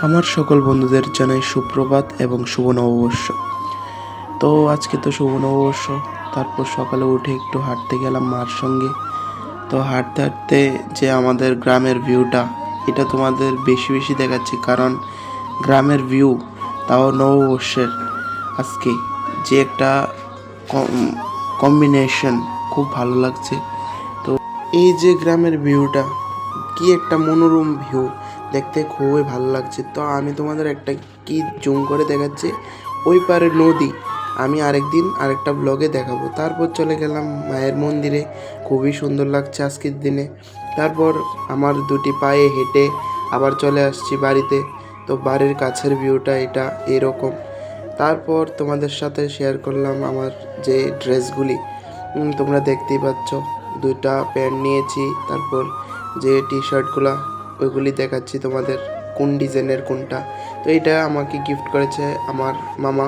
আমার সকল বন্ধুদের জানাই সুপ্রভাত এবং শুভ নববর্ষ। তো আজকে তো শুভ নববর্ষ। তারপর সকালে উঠে একটু হাঁটতে গেলাম মার সঙ্গে। তো হাঁটতে হাঁটতে যে আমাদের গ্রামের ভিউটা, এটা তোমাদের বেশি বেশি দেখাচ্ছি, কারণ গ্রামের ভিউ, তাও নববর্ষের আজকে, যে একটা কম্বিনেশন, খুব ভালো লাগছে। তো এই যে গ্রামের ভিউটা, কি একটা মনোরম ভিউ, দেখতে খুবই ভালো লাগছে। তো আমি তোমাদের একটা কি জুম করে দেখাচ্ছি, ওই পারে নদী। আমি আরেকদিন আরেকটা ব্লগে দেখাবো। তারপর চলে গেলাম মায়ের মন্দিরে, খুবই সুন্দর লাগছে আজকের দিনে। তারপর আমার দুটি পায়ে হেঁটে আবার চলে আসছি বাড়িতে। তো বাড়ির কাছের ভিউটা এটা এরকম। তারপর তোমাদের সাথে শেয়ার করলাম আমার যে ড্রেসগুলি, তোমরা দেখতেই পাচ্ছ। দুইটা প্যান্ট নিয়েছি, তারপর যে টি শার্টগুলো, ওইগুলি দেখাচ্ছি তোমাদের কোন ডিজাইনের কোনটা। তো এটা আমাকে গিফট করেছে আমার মামা।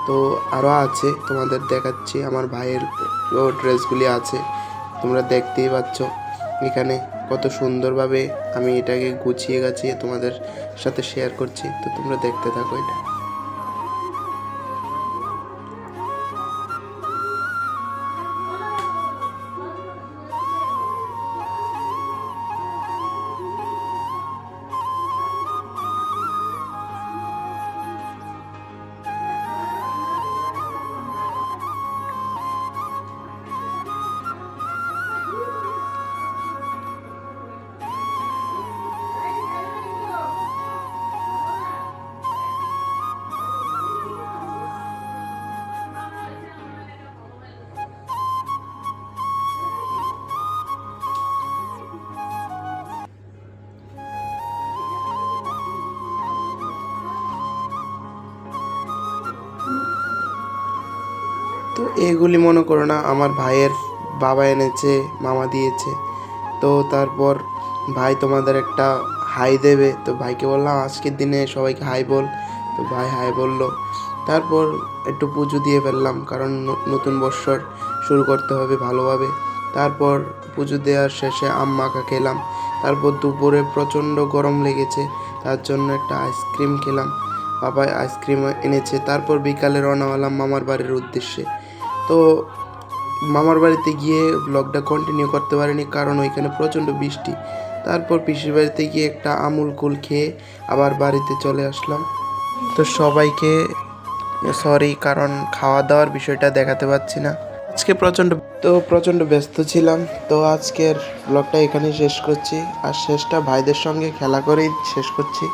তো আরও আছে, তোমাদের দেখাচ্ছি। আমার ভাইয়ের ড্রেসগুলি আছে, তোমরা দেখতেই পাচ্ছ এখানে কত সুন্দরভাবে আমি এটাকে গুছিয়ে গাছিয়ে তোমাদের সাথে শেয়ার করছি। তো তোমরা দেখতে থাকো এটা। তো এগুলি মনে করো না, আমার ভাইয়ের বাবা এনেছে, মামা দিয়েছে। তো তারপর ভাই তোমাদের একটা হাই দেবে, তো ভাইকে বললাম আজকের দিনে সবাইকে হাই বল। তো ভাই হাই বললো। তারপর একটু পুজো দিয়ে ফেললাম, কারণ নতুন বৎসর শুরু করতে হবে ভালোভাবে। তারপর পুজো দেওয়ার শেষে আম মাখা খেলাম। তারপর দুপুরে প্রচণ্ড গরম লেগেছে, তার জন্য একটা আইসক্রিম খেলাম। বাবা আইসক্রিম এনেছে। তারপর বিকালে রওনা হলাম মামার বাড়ির উদ্দেশ্যে। তো মামার বাড়িতে গিয়ে ব্লগটা কন্টিনিউ করতে পারিনি, কারণ ওইখানে প্রচণ্ড বৃষ্টি। তারপর পিসির বাড়িতে গিয়ে একটা আমুল কুল খেয়ে আবার বাড়িতে চলে আসলাম। তো সবাইকে সরি, কারণ খাওয়া দাওয়ার বিষয়টা দেখাতে পারছি না আজকে, প্রচণ্ড ব্যস্ত ছিলাম। তো আজকের ব্লগটা এখানেই শেষ করছি, আর শেষটা ভাইদের সঙ্গে খেলা করেই শেষ করছি।